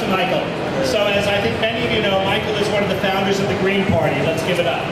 to Michael. So as I think many of you know, Michael is one of the founders of the Green Party. Let's give it up.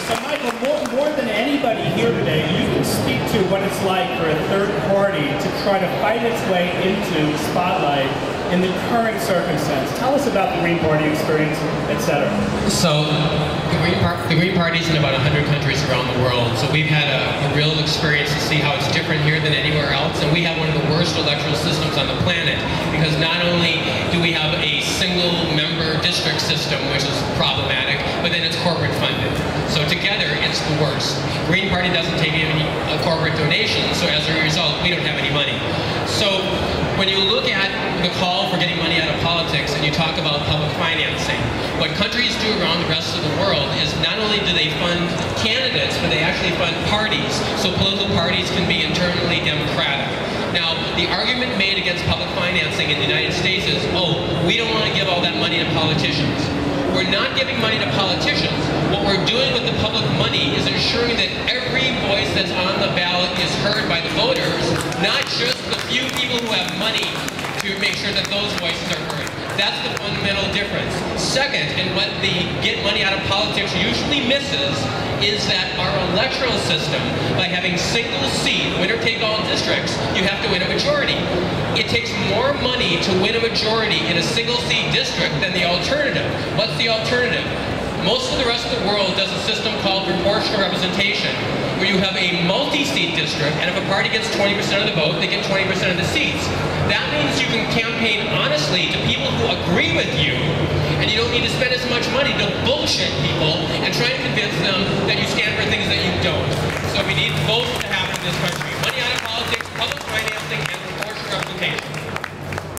So Michael, more than anybody here today, you can speak to what it's like for a third party to try to fight its way into the spotlight in the current circumstance. Tell us about the Green Party experience, etc. So the Green Party is in about 100 countries around the world, so we've had a real experience to see how it's different here than anywhere else, and we have one of the worst electoral systems on the planet, because not only do we have a single member district system, which is problematic, but then it's corporate funded. So together, it's the worst. Green Party doesn't take any corporate donations, so as a result, we don't have any money. So when you look at the call for getting money out of politics and you talk about public financing, what countries do around the rest of the world is not only do they fund candidates, but they actually fund parties, so political parties can be internally democratic. Now, the argument made against public financing in the United States is, oh, we don't want to give all that money to politicians. We're not giving money to politicians. What we're doing with the public money is ensuring that every voice that's on the ballot is heard by the voters, not just the few people who have money to make sure that those voices are heard. That's the fundamental difference. Second, and what the get money out of politics usually misses, is that our electoral system, by having single seat, winner-take-all districts, you have to win a majority. It takes more money to win a majority in a single seat district than the alternative. What's the alternative? Most of the rest of the world does a system called proportional representation, where you have a multi-seat district, and if a party gets 20% of the vote, they get 20% of the seats. That means you can campaign honestly to people who agree with you, and you don't need to spend as much money to bullshit people and try and convince them